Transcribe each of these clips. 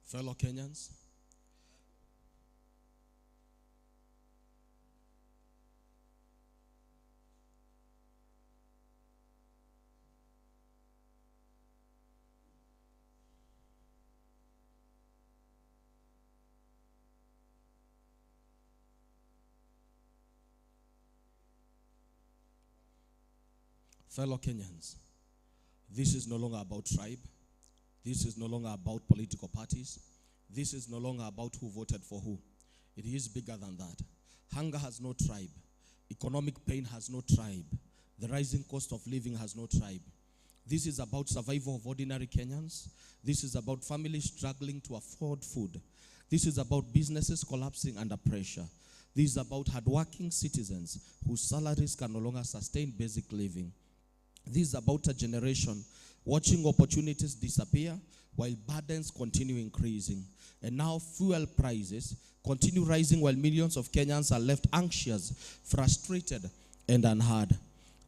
Fellow Kenyans, this is no longer about tribe. This is no longer about political parties. This is no longer about who voted for who. It is bigger than that. Hunger has no tribe. Economic pain has no tribe. The rising cost of living has no tribe. This is about survival of ordinary Kenyans. This is about families struggling to afford food. This is about businesses collapsing under pressure. This is about hardworking citizens whose salaries can no longer sustain basic living. This is about a generation watching opportunities disappear while burdens continue increasing. And now fuel prices continue rising while millions of Kenyans are left anxious, frustrated, and unheard.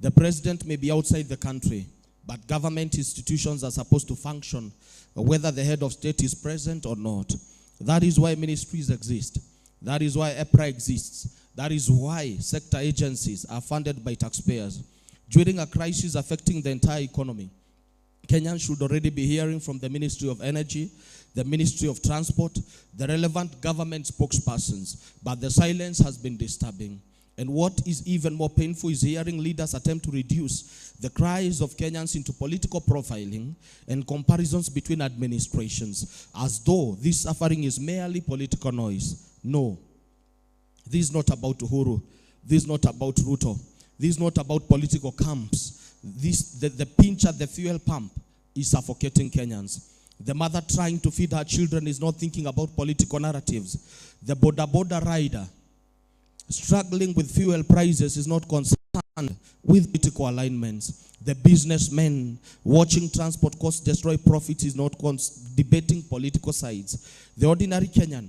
The president may be outside the country, but government institutions are supposed to function whether the head of state is present or not. That is why ministries exist. That is why EPRA exists. That is why sector agencies are funded by taxpayers. During a crisis affecting the entire economy, Kenyans should already be hearing from the Ministry of Energy, the Ministry of Transport, the relevant government spokespersons, but the silence has been disturbing. And what is even more painful is hearing leaders attempt to reduce the cries of Kenyans into political profiling and comparisons between administrations, as though this suffering is merely political noise. No, this is not about Uhuru. This is not about Ruto. This is not about political camps. The pinch at the fuel pump is suffocating Kenyans. The mother trying to feed her children is not thinking about political narratives. The boda rider struggling with fuel prices is not concerned with political alignments. The businessman watching transport costs destroy profits is not debating political sides. The ordinary Kenyan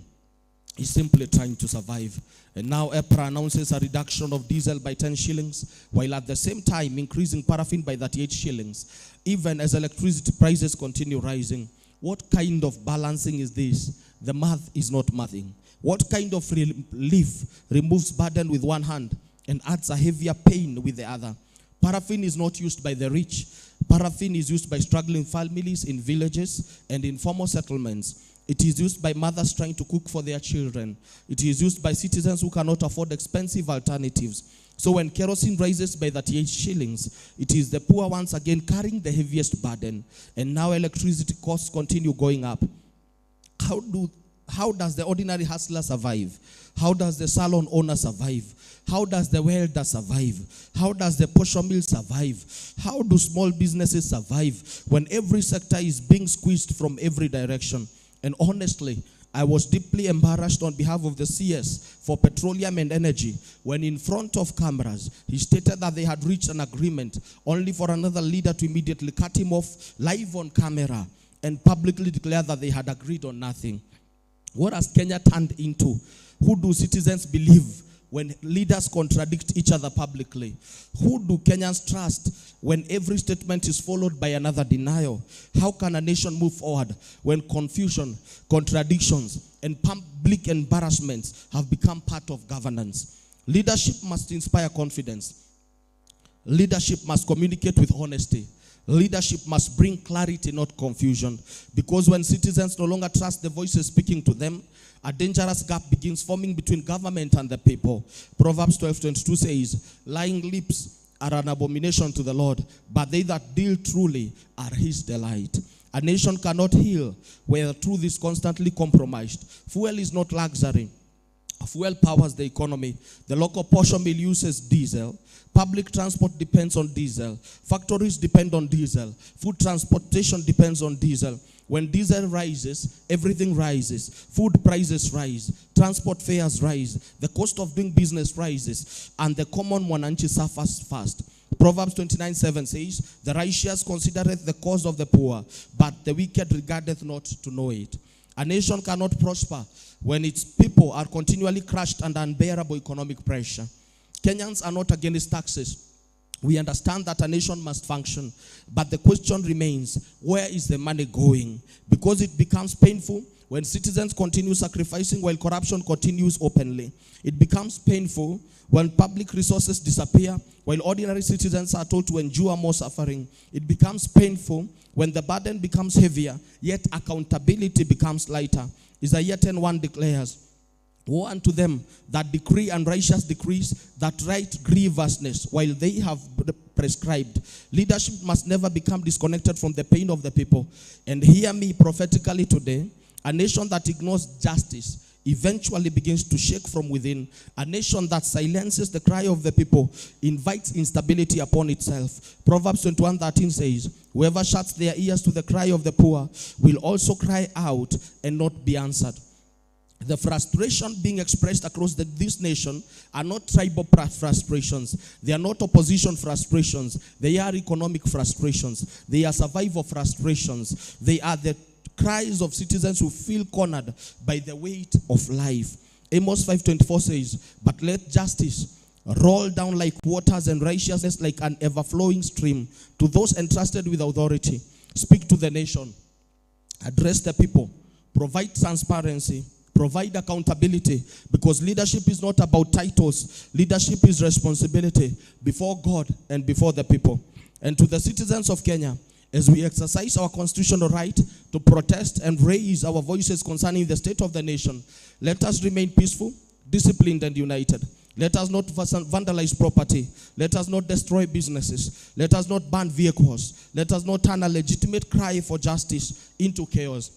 is simply trying to survive. And now EPRA announces a reduction of diesel by 10 shillings, while at the same time increasing paraffin by 38 shillings, even as electricity prices continue rising. What kind of balancing is this? The math is not mathing. What kind of relief removes burden with one hand and adds a heavier pain with the other? Paraffin is not used by the rich. Paraffin is used by struggling families in villages and informal settlements. It is used by mothers trying to cook for their children. It is used by citizens who cannot afford expensive alternatives. So when kerosene rises by 38 shillings, it is the poor once again carrying the heaviest burden. And now electricity costs continue going up. How does the ordinary hustler survive? How does the salon owner survive? How does the welder survive? How does the posho mill survive? How do small businesses survive when every sector is being squeezed from every direction? And honestly, I was deeply embarrassed on behalf of the CS for Petroleum and Energy when in front of cameras, he stated that they had reached an agreement only for another leader to immediately cut him off live on camera and publicly declare that they had agreed on nothing. What has Kenya turned into? Who do citizens believe when leaders contradict each other publicly? Who do Kenyans trust when every statement is followed by another denial? How can a nation move forward when confusion, contradictions, and public embarrassments have become part of governance? Leadership must inspire confidence. Leadership must communicate with honesty. Leadership must bring clarity, not confusion. Because when citizens no longer trust the voices speaking to them, a dangerous gap begins forming between government and the people. Proverbs 12:22 says, lying lips are an abomination to the Lord, but they that deal truly are his delight. A nation cannot heal where truth is constantly compromised. Fuel is not luxury. Fuel powers the economy. The local portion mill uses diesel. Public transport depends on diesel. Factories depend on diesel. Food transportation depends on diesel. When diesel rises, everything rises. Food prices rise. Transport fares rise. The cost of doing business rises. And the common mwananchi suffers fast. Proverbs 29:7 says, the righteous considereth the cause of the poor, but the wicked regardeth not to know it. A nation cannot prosper when its people are continually crushed under unbearable economic pressure. Kenyans are not against taxes. We understand that a nation must function, but the question remains, where is the money going? Because it becomes painful when citizens continue sacrificing while corruption continues openly. It becomes painful when public resources disappear while ordinary citizens are told to endure more suffering. It becomes painful when the burden becomes heavier, yet accountability becomes lighter. Isaiah 10:1 declares, woe unto them that decree unrighteous decrees, that write grievousness while they have prescribed. Leadership must never become disconnected from the pain of the people. And hear me prophetically today, a nation that ignores justice eventually begins to shake from within. A nation that silences the cry of the people invites instability upon itself. Proverbs 21:13 says, whoever shuts their ears to the cry of the poor will also cry out and not be answered. The frustration being expressed across this nation are not tribal frustrations. They are not opposition frustrations. They are economic frustrations. They are survival frustrations. They are the cries of citizens who feel cornered by the weight of life. Amos 5:24 says, but let justice roll down like waters and righteousness like an ever-flowing stream to those entrusted with authority. Speak to the nation. Address the people. Provide transparency. Provide accountability, because leadership is not about titles. Leadership is responsibility before God and before the people. And to the citizens of Kenya, as we exercise our constitutional right to protest and raise our voices concerning the state of the nation, let us remain peaceful, disciplined, and united. Let us not vandalize property. Let us not destroy businesses. Let us not burn vehicles. Let us not turn a legitimate cry for justice into chaos.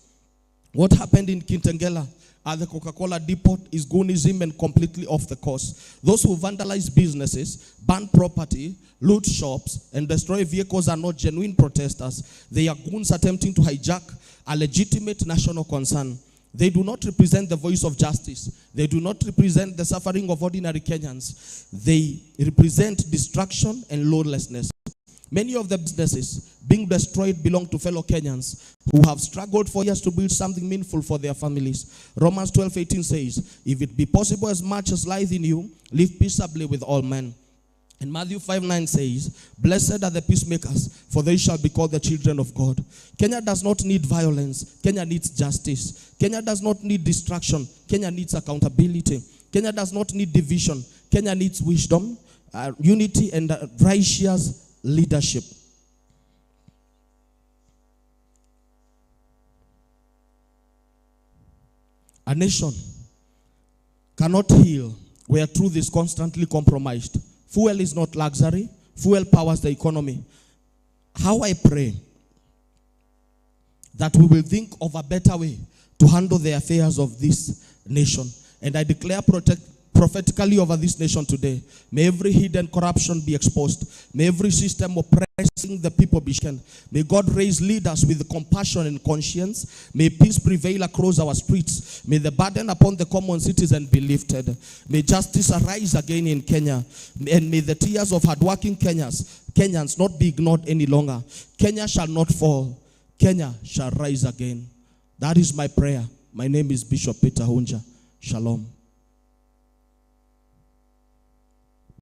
What happened in Kitengela at the Coca-Cola depot is goonism and completely off the course. Those who vandalize businesses, burn property, loot shops, and destroy vehicles are not genuine protesters. They are goons attempting to hijack a legitimate national concern. They do not represent the voice of justice. They do not represent the suffering of ordinary Kenyans. They represent destruction and lawlessness. Many of the businesses being destroyed belong to fellow Kenyans who have struggled for years to build something meaningful for their families. Romans 12:18 says, if it be possible as much as lieth in you, live peaceably with all men. And Matthew 5:9 says, blessed are the peacemakers, for they shall be called the children of God. Kenya does not need violence. Kenya needs justice. Kenya does not need distraction. Kenya needs accountability. Kenya does not need division. Kenya needs wisdom, unity, and righteous leadership. A nation cannot heal where truth is constantly compromised. Fuel is not luxury. Fuel powers the economy. How I pray that we will think of a better way to handle the affairs of this nation. And I declare prophetically over this nation today, may every hidden corruption be exposed. May every system oppressing the people be shaken. May God raise leaders with compassion and conscience. May peace prevail across our streets. May the burden upon the common citizen be lifted. May justice arise again in Kenya. And may the tears of hardworking Kenyans not be ignored any longer. Kenya shall not fall. Kenya shall rise again. That is my prayer. My name is Bishop Peter Hunja. Shalom.